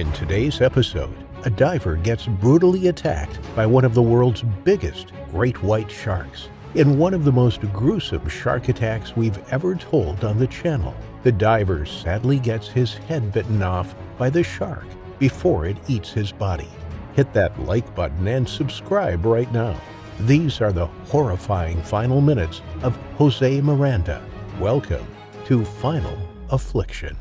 In today's episode, a diver gets brutally attacked by one of the world's biggest great white sharks. In one of the most gruesome shark attacks we've ever told on the channel, the diver sadly gets his head bitten off by the shark before it eats his body. Hit that like button and subscribe right now. These are the horrifying final minutes of Jose Miranda. Welcome to Final Affliction.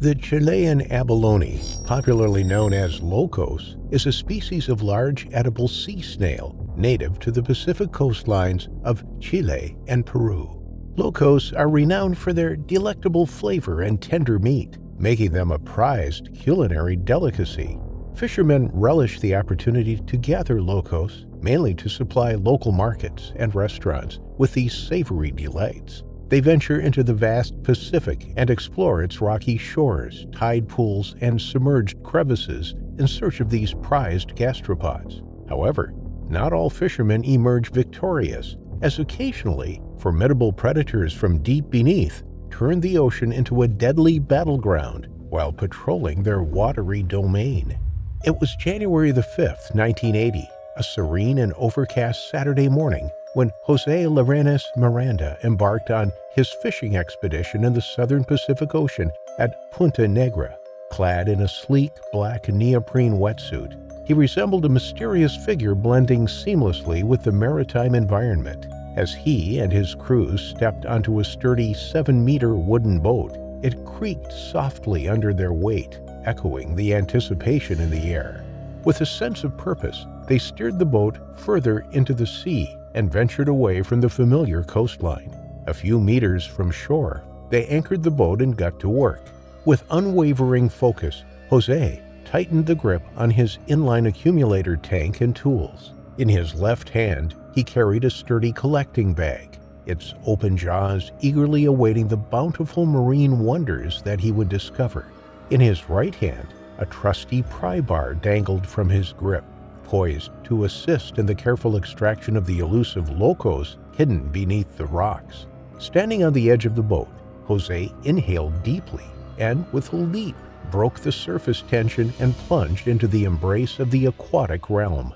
The Chilean abalone, popularly known as locos, is a species of large edible sea snail native to the Pacific coastlines of Chile and Peru. Locos are renowned for their delectable flavor and tender meat, making them a prized culinary delicacy. Fishermen relish the opportunity to gather locos, mainly to supply local markets and restaurants with these savory delights. They venture into the vast Pacific and explore its rocky shores, tide pools, and submerged crevices in search of these prized gastropods. However, not all fishermen emerge victorious, as occasionally formidable predators from deep beneath turn the ocean into a deadly battleground while patrolling their watery domain. It was January the 5th, 1980, a serene and overcast Saturday morning, when Jose Miranda embarked on his fishing expedition in the southern Pacific Ocean at Punta Negra. Clad in a sleek black neoprene wetsuit, he resembled a mysterious figure blending seamlessly with the maritime environment. As he and his crew stepped onto a sturdy 7-meter wooden boat, it creaked softly under their weight, echoing the anticipation in the air. With a sense of purpose, they steered the boat further into the sea and ventured away from the familiar coastline. A few meters from shore, they anchored the boat and got to work. With unwavering focus, Jose tightened the grip on his inline accumulator tank and tools. In his left hand, he carried a sturdy collecting bag, its open jaws eagerly awaiting the bountiful marine wonders that he would discover. In his right hand, a trusty pry bar dangled from his grip, poised to assist in the careful extraction of the elusive locos hidden beneath the rocks. Standing on the edge of the boat, Jose inhaled deeply and, with a leap, broke the surface tension and plunged into the embrace of the aquatic realm.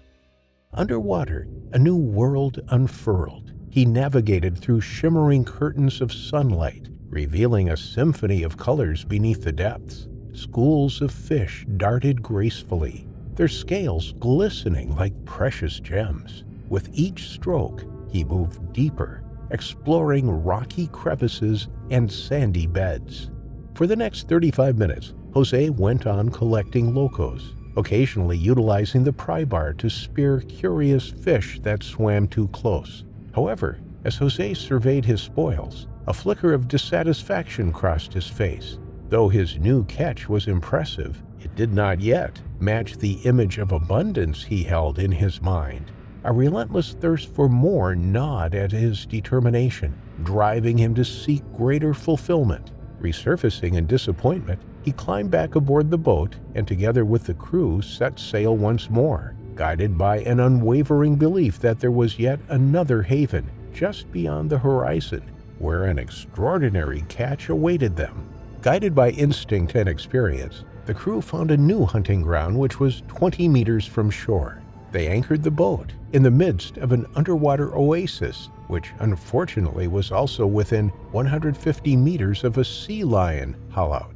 Underwater, a new world unfurled. He navigated through shimmering curtains of sunlight, revealing a symphony of colors beneath the depths. Schools of fish darted gracefully, their scales glistening like precious gems. With each stroke, he moved deeper, exploring rocky crevices and sandy beds. For the next 35 minutes, Jose went on collecting locos, occasionally utilizing the pry bar to spear curious fish that swam too close. However, as Jose surveyed his spoils, a flicker of dissatisfaction crossed his face. Though his new catch was impressive, it did not yet match the image of abundance he held in his mind. A relentless thirst for more gnawed at his determination, driving him to seek greater fulfillment. Resurfacing in disappointment, he climbed back aboard the boat and together with the crew set sail once more, guided by an unwavering belief that there was yet another haven just beyond the horizon, where an extraordinary catch awaited them. Guided by instinct and experience, the crew found a new hunting ground which was 20 meters from shore. They anchored the boat in the midst of an underwater oasis, which unfortunately was also within 150 meters of a sea lion hollout.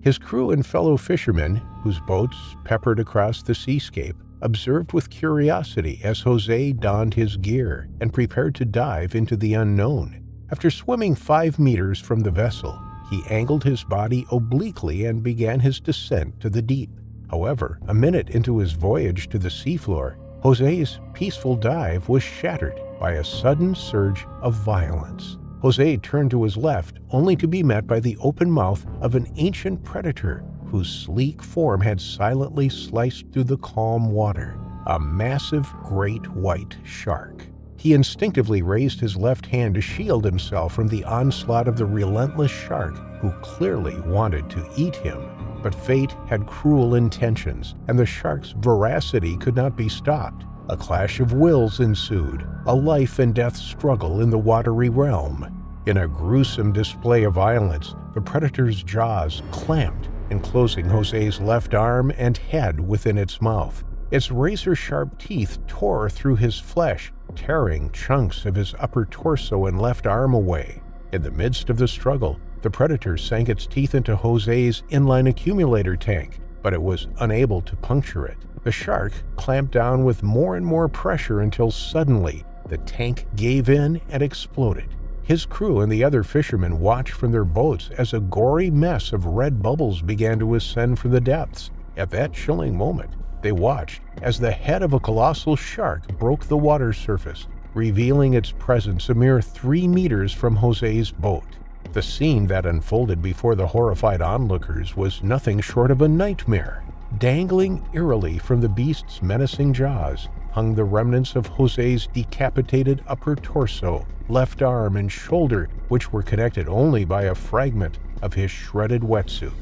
His crew and fellow fishermen, whose boats peppered across the seascape, observed with curiosity as Jose donned his gear and prepared to dive into the unknown. After swimming 5 meters from the vessel, he angled his body obliquely and began his descent to the deep. However, a minute into his voyage to the seafloor, Jose's peaceful dive was shattered by a sudden surge of violence. Jose turned to his left, only to be met by the open mouth of an ancient predator whose sleek form had silently sliced through the calm water, a massive great white shark. He instinctively raised his left hand to shield himself from the onslaught of the relentless shark, who clearly wanted to eat him. But fate had cruel intentions, and the shark's voracity could not be stopped. A clash of wills ensued, a life and death struggle in the watery realm. In a gruesome display of violence, the predator's jaws clamped, enclosing Jose's left arm and head within its mouth. Its razor-sharp teeth tore through his flesh, tearing chunks of his upper torso and left arm away. In the midst of the struggle, the predator sank its teeth into Jose's inline accumulator tank, but it was unable to puncture it. The shark clamped down with more and more pressure until suddenly the tank gave in and exploded. His crew and the other fishermen watched from their boats as a gory mess of red bubbles began to ascend from the depths. At that chilling moment, they watched as the head of a colossal shark broke the water surface, revealing its presence a mere 3 meters from Jose's boat. The scene that unfolded before the horrified onlookers was nothing short of a nightmare. Dangling eerily from the beast's menacing jaws hung the remnants of Jose's decapitated upper torso, left arm, and shoulder, which were connected only by a fragment of his shredded wetsuit.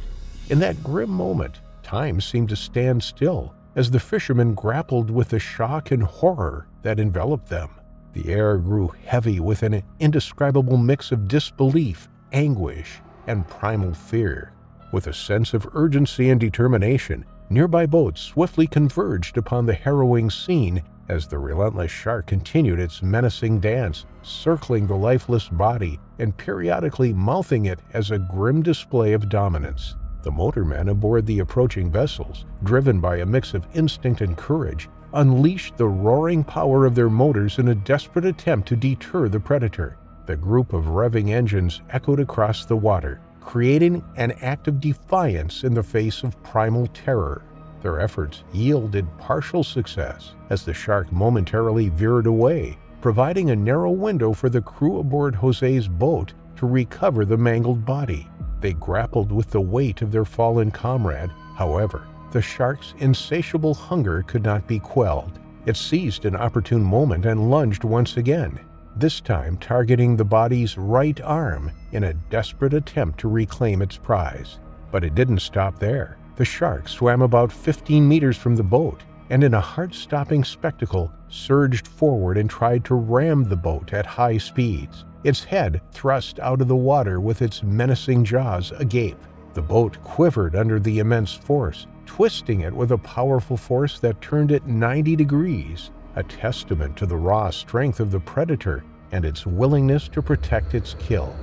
In that grim moment, time seemed to stand still as the fishermen grappled with the shock and horror that enveloped them. The air grew heavy with an indescribable mix of disbelief, anguish, and primal fear. With a sense of urgency and determination, nearby boats swiftly converged upon the harrowing scene as the relentless shark continued its menacing dance, circling the lifeless body and periodically mouthing it as a grim display of dominance. The motormen aboard the approaching vessels, driven by a mix of instinct and courage, unleashed the roaring power of their motors in a desperate attempt to deter the predator. The group of revving engines echoed across the water, creating an act of defiance in the face of primal terror. Their efforts yielded partial success as the shark momentarily veered away, providing a narrow window for the crew aboard Jose's boat to recover the mangled body. They grappled with the weight of their fallen comrade. However, the shark's insatiable hunger could not be quelled. It seized an opportune moment and lunged once again, this time targeting the body's right arm in a desperate attempt to reclaim its prize. But it didn't stop there. The shark swam about 15 meters from the boat and, in a heart-stopping spectacle, surged forward and tried to ram the boat at high speeds, its head thrust out of the water with its menacing jaws agape. The boat quivered under the immense force, twisting it with a powerful force that turned it 90 degrees, a testament to the raw strength of the predator and its willingness to protect its kill.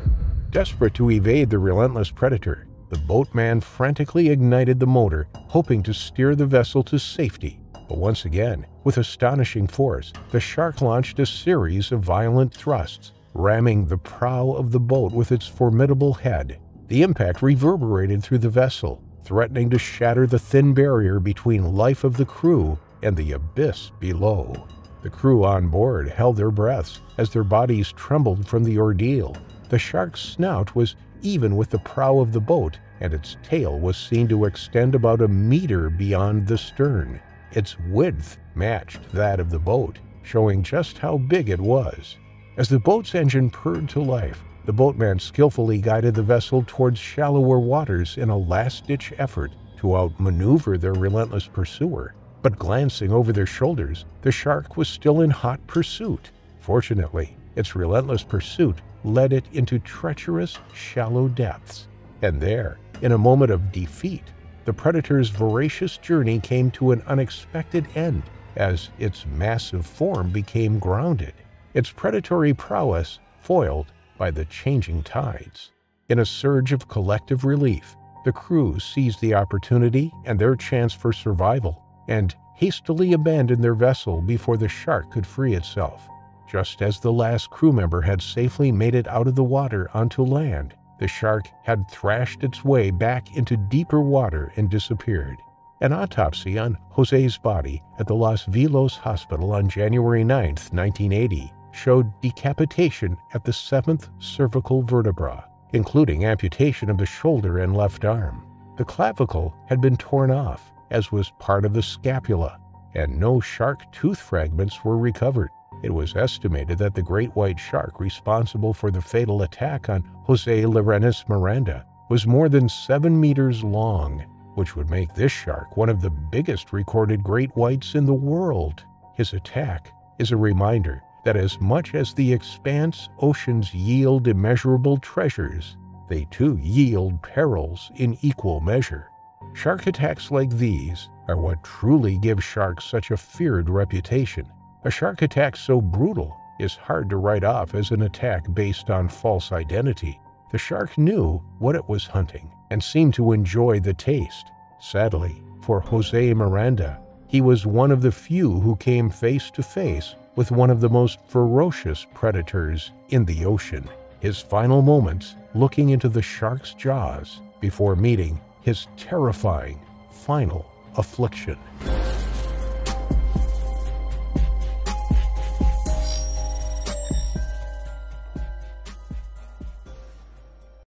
Desperate to evade the relentless predator, the boatman frantically ignited the motor, hoping to steer the vessel to safety. But once again, with astonishing force, the shark launched a series of violent thrusts, ramming the prow of the boat with its formidable head. The impact reverberated through the vessel, threatening to shatter the thin barrier between life of the crew and the abyss below. The crew on board held their breaths as their bodies trembled from the ordeal. The shark's snout was even with the prow of the boat, and its tail was seen to extend about a meter beyond the stern. Its width matched that of the boat, showing just how big it was. As the boat's engine purred to life, the boatman skillfully guided the vessel towards shallower waters in a last-ditch effort to outmaneuver their relentless pursuer. But glancing over their shoulders, the shark was still in hot pursuit. Fortunately, its relentless pursuit led it into treacherous, shallow depths. And there, in a moment of defeat, the predator's voracious journey came to an unexpected end as its massive form became grounded, its predatory prowess foiled by the changing tides. In a surge of collective relief, the crew seized the opportunity and their chance for survival and hastily abandoned their vessel before the shark could free itself. Just as the last crew member had safely made it out of the water onto land, the shark had thrashed its way back into deeper water and disappeared. An autopsy on Jose's body at the Los Vilos Hospital on January 9, 1980, showed decapitation at the 7th cervical vertebra, including amputation of the shoulder and left arm. The clavicle had been torn off, as was part of the scapula, and no shark tooth fragments were recovered. It was estimated that the great white shark responsible for the fatal attack on Jose Miranda was more than 7 meters long, which would make this shark one of the biggest recorded great whites in the world. His attack is a reminder that as much as the expanse oceans yield immeasurable treasures, They too yield perils in equal measure. Shark attacks like these are what truly give sharks such a feared reputation. A shark attack so brutal is hard to write off as an attack based on false identity. The shark knew what it was hunting and seemed to enjoy the taste. Sadly, for Jose Miranda, he was one of the few who came face to face with one of the most ferocious predators in the ocean. His final moments looking into the shark's jaws before meeting his terrifying final affliction.